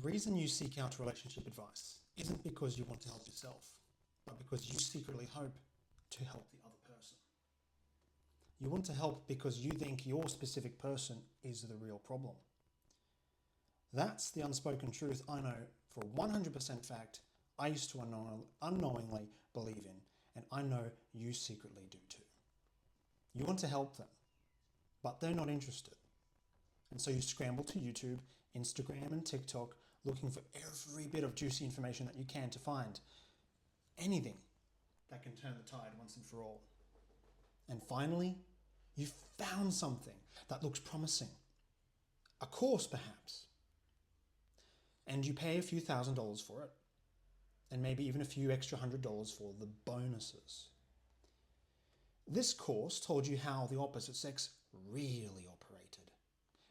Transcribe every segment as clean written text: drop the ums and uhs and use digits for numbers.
reason you seek out relationship advice isn't because you want to help yourself, but because you secretly hope to help the other person. You want to help because you think your specific person is the real problem. That's the unspoken truth I know for 100% fact I used to unknowingly believe in, and I know you secretly do too. You want to help them, but they're not interested. And so you scramble to YouTube, Instagram and TikTok looking for every bit of juicy information that you can to find anything that can turn the tide once and for all. And finally, you found something that looks promising. A course perhaps. And you pay a few $1,000s for it. And maybe even a few extra $100 for the bonuses. This course told you how the opposite sex really operated,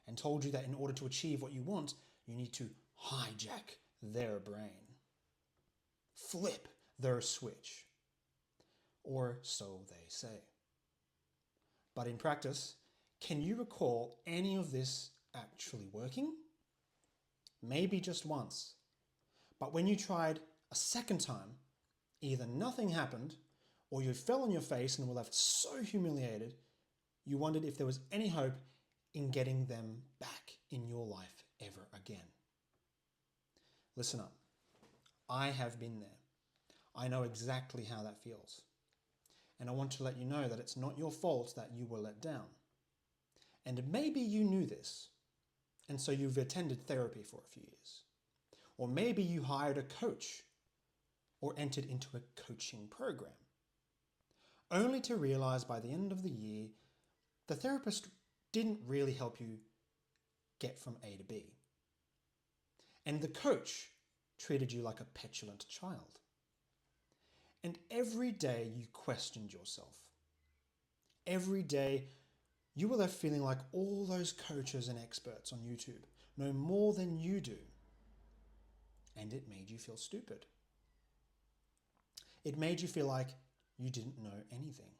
and told you that in order to achieve what you want, you need to hijack their brain. Flip their switch. Or so they say. But in practice, can you recall any of this actually working? Maybe just once. But when you tried a second time, either nothing happened, or you fell on your face and were left so humiliated, you wondered if there was any hope in getting them back in your life ever again. Listen up. I have been there. I know exactly how that feels. And I want to let you know that it's not your fault that you were let down. And maybe you knew this, and so you've attended therapy for a few years. Or maybe you hired a coach or entered into a coaching program, only to realize by the end of the year, the therapist didn't really help you get from A to B. And the coach treated you like a petulant child. And every day you questioned yourself. Every day you were left feeling like all those coaches and experts on YouTube know more than you do. And it made you feel stupid. It made you feel like you didn't know anything.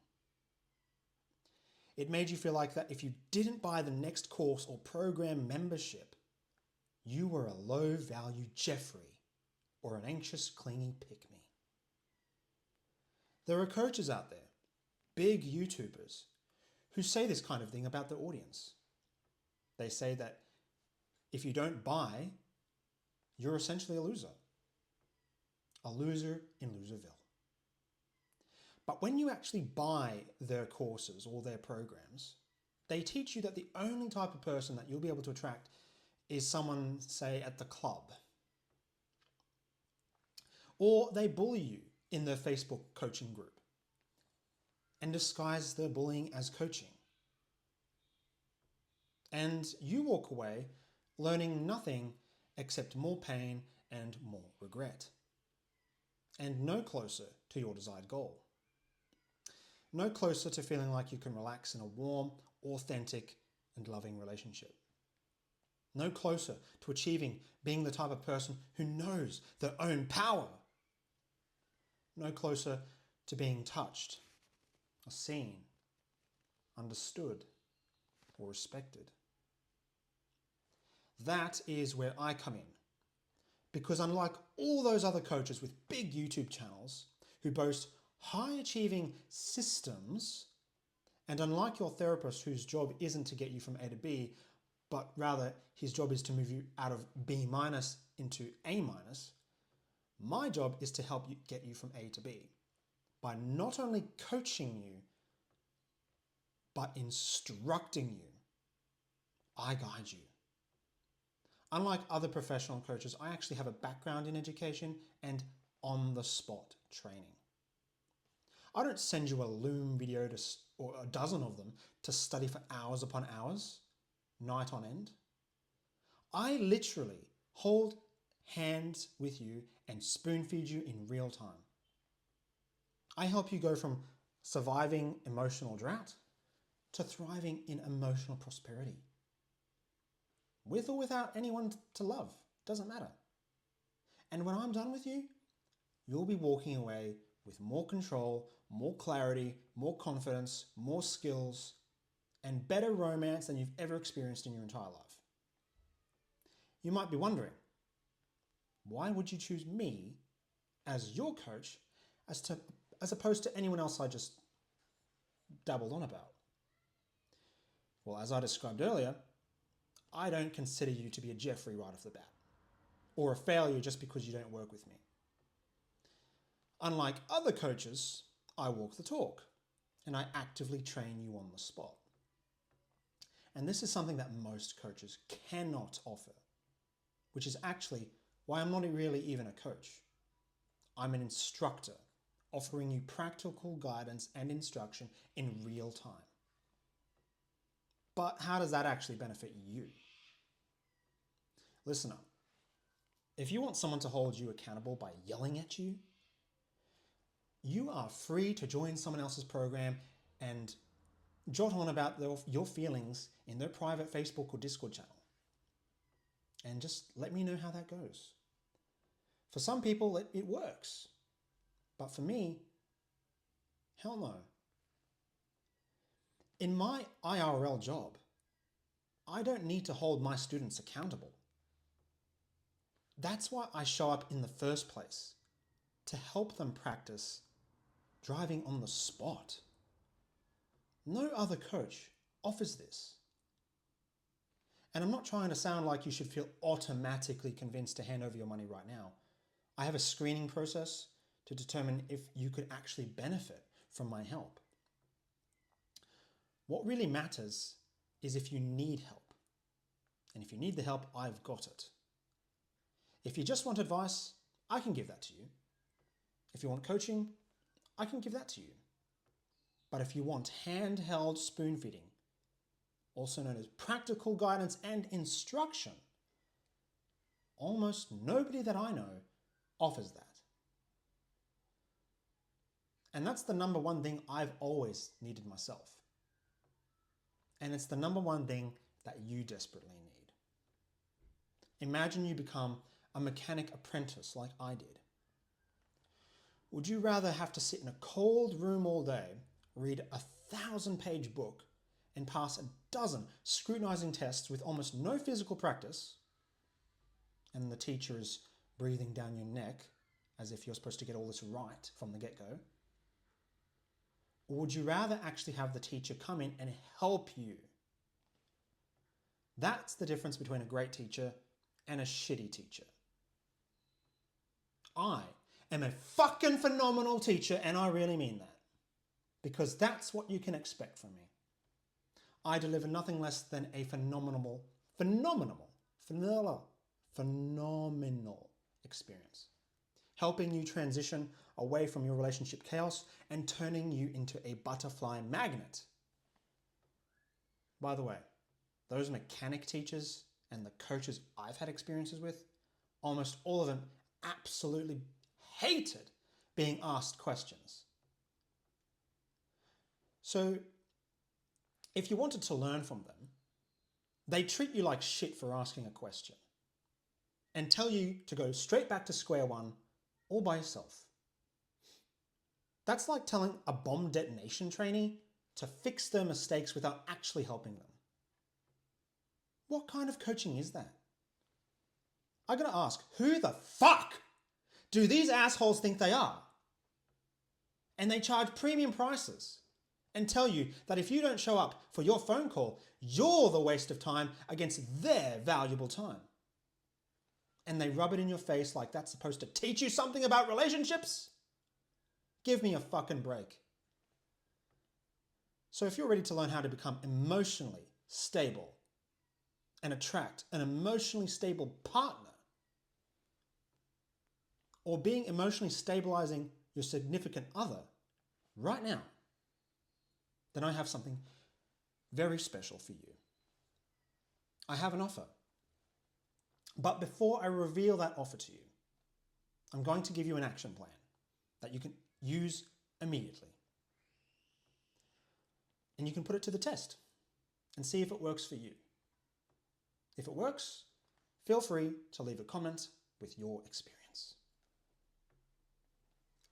It made you feel like that if you didn't buy the next course or program membership, you were a low-value Jeffrey or an anxious, clingy pick-me. There are coaches out there, big YouTubers, who say this kind of thing about their audience. They say that if you don't buy, you're essentially a loser. A loser in Loserville. But when you actually buy their courses or their programs, they teach you that the only type of person that you'll be able to attract is someone, say, at the club. Or they bully you in their Facebook coaching group and disguise their bullying as coaching. And you walk away learning nothing except more pain and more regret. And no closer to your desired goal. No closer to feeling like you can relax in a warm, authentic, and loving relationship. No closer to achieving being the type of person who knows their own power. No closer to being touched, or seen, understood, or respected. That is where I come in. Because unlike all those other coaches with big YouTube channels who boast high-achieving systems, and unlike your therapist whose job isn't to get you from A to B, but rather his job is to move you out of B- into A-, my job is to help you get you from A to B by not only coaching you, but instructing you. I guide you. Unlike other professional coaches, I actually have a background in education and on-the-spot training. I don't send you a Loom video or a dozen of them to study for hours upon hours, night on end. I literally hold hands with you and spoon feed you in real time. I help you go from surviving emotional drought to thriving in emotional prosperity. With or without anyone to love, doesn't matter. And when I'm done with you, you'll be walking away with more control, more clarity, more confidence, more skills, and better romance than you've ever experienced in your entire life. You might be wondering, Why would you choose me as your coach as opposed to anyone else I just dabbled on about? Well, as I described earlier, I don't consider you to be a Jeffrey right off the bat, or a failure just because you don't work with me. Unlike other coaches, I walk the talk and I actively train you on the spot. And this is something that most coaches cannot offer, which is actually why I'm not really even a coach. I'm an instructor, offering you practical guidance and instruction in real time. But how does that actually benefit you? Listen up. If you want someone to hold you accountable by yelling at you, you are free to join someone else's program and jot on about your feelings in their private Facebook or Discord channel. And just let me know how that goes. For some people, it works. But for me, hell no. In my IRL job, I don't need to hold my students accountable. That's why I show up in the first place, to help them practice driving on the spot. No other coach offers this. And I'm not trying to sound like you should feel automatically convinced to hand over your money right now. I have a screening process to determine if you could actually benefit from my help. What really matters is if you need help. And if you need the help, I've got it. If you just want advice, I can give that to you. If you want coaching, I can give that to you. But if you want handheld spoon feeding, also known as practical guidance and instruction, almost nobody that I know offers that. And that's the number one thing I've always needed myself. And it's the number one thing that you desperately need. Imagine you become a mechanic apprentice like I did. Would you rather have to sit in a cold room all day, read a 1,000-page book, and pass a dozen scrutinizing tests with almost no physical practice, and the teacher is breathing down your neck as if you're supposed to get all this right from the get-go? Or would you rather actually have the teacher come in and help you? That's the difference between a great teacher and a shitty teacher. I am a fucking phenomenal teacher, and I really mean that. Because that's what you can expect from me. I deliver nothing less than a phenomenal experience, helping you transition away from your relationship chaos and turning you into a butterfly magnet. By the way, those mechanic teachers and the coaches I've had experiences with, almost all of them absolutely hated being asked questions. So if you wanted to learn from them, they treat you like shit for asking a question and tell you to go straight back to square one all by yourself. That's like telling a bomb detonation trainee to fix their mistakes without actually helping them. What kind of coaching is that? I gotta ask, who the fuck do these assholes think they are? And they charge premium prices and tell you that if you don't show up for your phone call, you're the waste of time against their valuable time. And they rub it in your face like that's supposed to teach you something about relationships? Give me a fucking break. So if you're ready to learn how to become emotionally stable and attract an emotionally stable partner, or being emotionally stabilizing your significant other right now, then I have something very special for you. I have an offer. But before I reveal that offer to you, I'm going to give you an action plan that you can use immediately. And you can put it to the test and see if it works for you. If it works, feel free to leave a comment with your experience.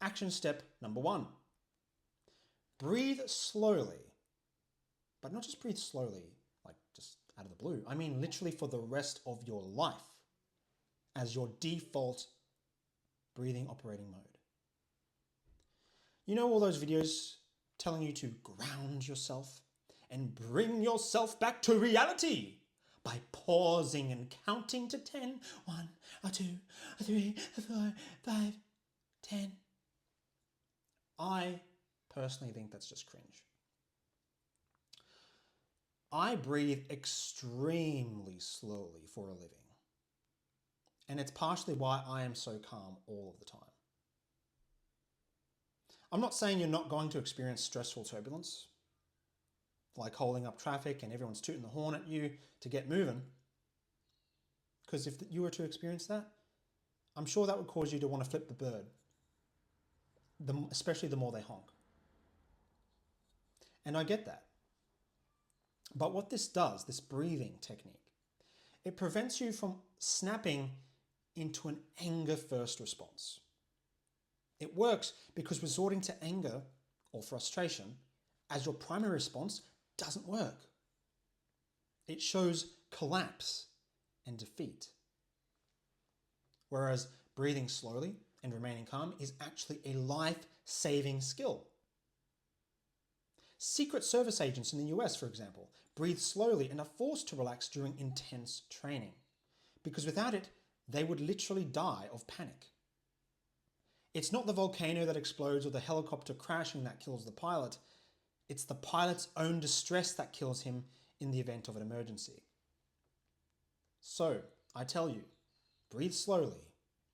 Action step number 1. Breathe slowly. But not just breathe slowly, like just out of the blue. I mean literally for the rest of your life. as your default breathing operating mode. You know all those videos telling you to ground yourself and bring yourself back to reality by pausing and counting to 10. 1, 2, 3, 4, 5, 10. I personally think that's just cringe. I breathe extremely slowly for a living. And it's partially why I am so calm all of the time. I'm not saying you're not going to experience stressful turbulence, like holding up traffic and everyone's tooting the horn at you to get moving. Because if you were to experience that, I'm sure that would cause you to want to flip the bird, especially the more they honk. And I get that. But what this does, this breathing technique, it prevents you from snapping into an anger-first response. It works because resorting to anger or frustration as your primary response doesn't work. It shows collapse and defeat. Whereas breathing slowly and remaining calm is actually a life-saving skill. Secret Service agents in the US, for example, breathe slowly and are forced to relax during intense training, because without it, they would literally die of panic. It's not the volcano that explodes or the helicopter crashing that kills the pilot. It's the pilot's own distress that kills him in the event of an emergency. So, I tell you, breathe slowly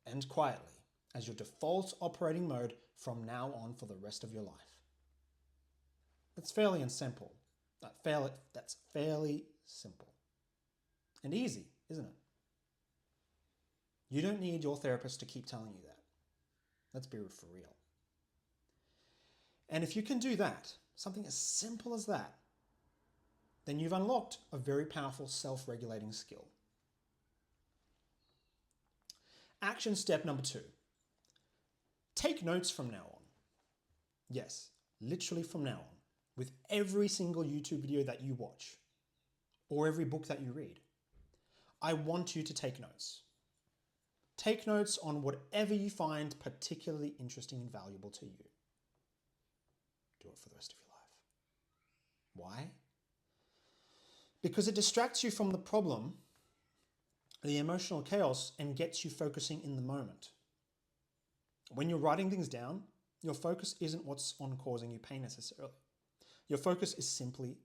and quietly as your default operating mode from now on for the rest of your life. That's fairly simple. That's fairly simple. And easy, isn't it? You don't need your therapist to keep telling you that. Let's be for real. And if you can do that, something as simple as that, then you've unlocked a very powerful self-regulating skill. Action step number 2. Take notes from now on. Yes, literally from now on, with every single YouTube video that you watch or every book that you read. I want you to take notes. Take notes on whatever you find particularly interesting and valuable to you. Do it for the rest of your life. Why? Because it distracts you from the problem, the emotional chaos, and gets you focusing in the moment. When you're writing things down, your focus isn't what's on causing you pain necessarily. Your focus is simply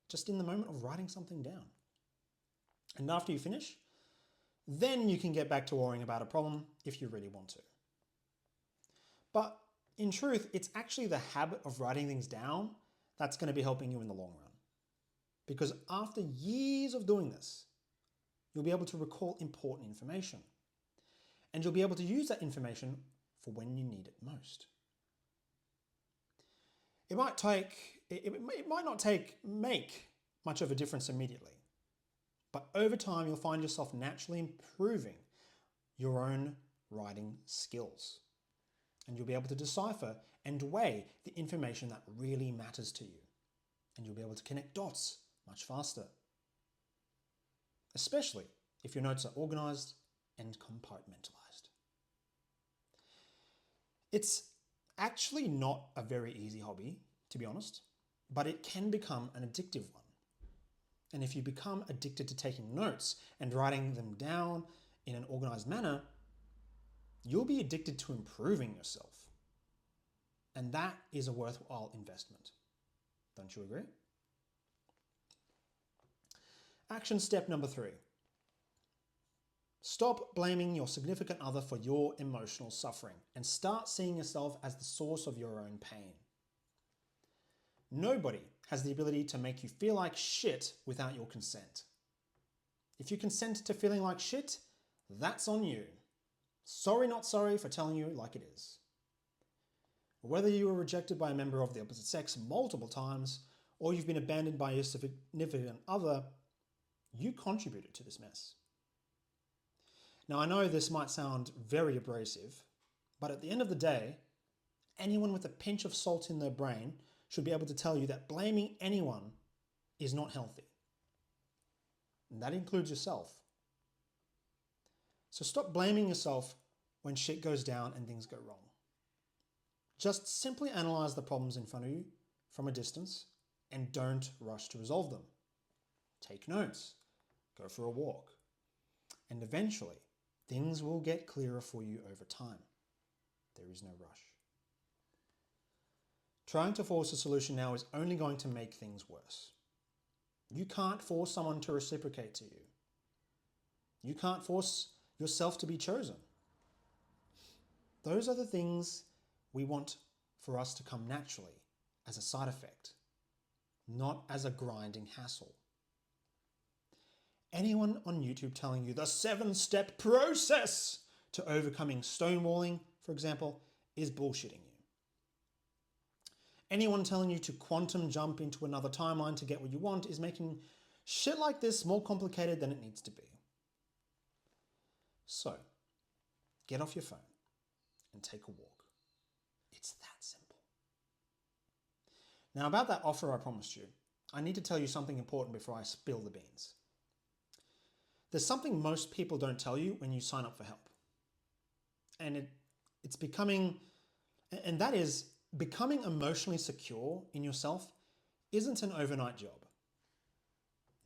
just in the moment of writing something down. And after you finish, then you can get back to worrying about a problem if you really want to. But in truth, it's actually the habit of writing things down that's going to be helping you in the long run. Because after years of doing this, you'll be able to recall important information. And you'll be able to use that information for when you need it most. It might not make much of a difference immediately. But over time, you'll find yourself naturally improving your own writing skills. And you'll be able to decipher and weigh the information that really matters to you. And you'll be able to connect dots much faster. Especially if your notes are organized and compartmentalized. It's actually not a very easy hobby, to be honest, but it can become an addictive one. And if you become addicted to taking notes and writing them down in an organized manner, you'll be addicted to improving yourself. And that is a worthwhile investment. Don't you agree? Action step number 3. Stop blaming your significant other for your emotional suffering and start seeing yourself as the source of your own pain. Nobody has the ability to make you feel like shit without your consent. If you consent to feeling like shit, that's on you. Sorry, not sorry for telling you like it is. Whether you were rejected by a member of the opposite sex multiple times, or you've been abandoned by your significant other, you contributed to this mess. Now, I know this might sound very abrasive, but at the end of the day, anyone with a pinch of salt in their brain should be able to tell you that blaming anyone is not healthy. And that includes yourself. So stop blaming yourself when shit goes down and things go wrong. Just simply analyze the problems in front of you from a distance and don't rush to resolve them. Take notes, go for a walk, and eventually things will get clearer for you over time. There is no rush. Trying to force a solution now is only going to make things worse. You can't force someone to reciprocate to you. You can't force yourself to be chosen. Those are the things we want for us to come naturally as a side effect, not as a grinding hassle. Anyone on YouTube telling you the 7-step process to overcoming stonewalling, for example, is bullshitting you. Anyone telling you to quantum jump into another timeline to get what you want is making shit like this more complicated than it needs to be. So, get off your phone and take a walk. It's that simple. Now, about that offer I promised you, I need to tell you something important before I spill the beans. There's something most people don't tell you when you sign up for help. And it's becoming, and that is, becoming emotionally secure in yourself isn't an overnight job.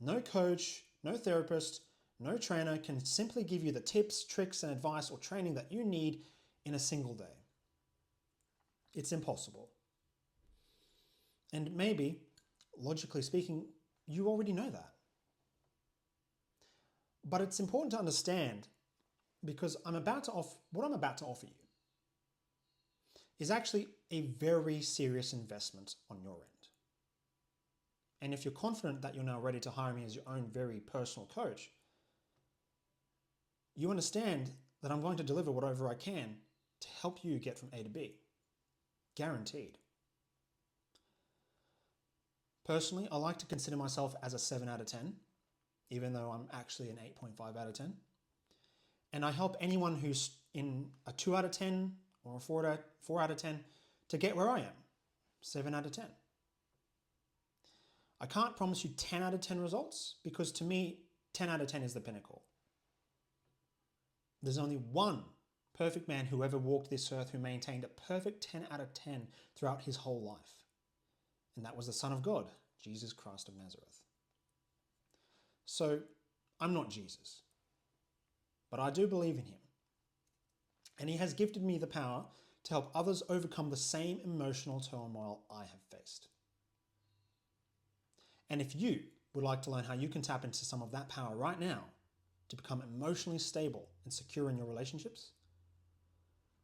No coach, no therapist, no trainer can simply give you the tips, tricks, and advice or training that you need in a single day. It's impossible. And maybe, logically speaking, you already know that. But it's important to understand because what I'm about to offer you is actually a very serious investment on your end. And if you're confident that you're now ready to hire me as your own very personal coach, you understand that I'm going to deliver whatever I can to help you get from A to B. Guaranteed. Personally, I like to consider myself as a 7 out of 10, even though I'm actually an 8.5 out of 10. And I help anyone who's in a 2 out of 10 or a 4 out of 10 to get where I am, 7 out of 10. I can't promise you 10 out of 10 results because to me, 10 out of 10 is the pinnacle. There's only one perfect man who ever walked this earth who maintained a perfect 10 out of 10 throughout his whole life. And that was the Son of God, Jesus Christ of Nazareth. So, I'm not Jesus, but I do believe in him. And he has gifted me the power to help others overcome the same emotional turmoil I have faced. And if you would like to learn how you can tap into some of that power right now to become emotionally stable and secure in your relationships,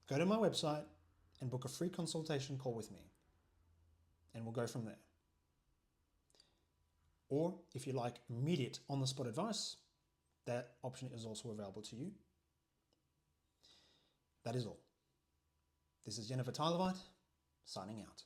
go to my website and book a free consultation call with me, and we'll go from there. Or if you like immediate on-the-spot advice, that option is also available to you. That is all. This is Yenovah Tylervite, signing out.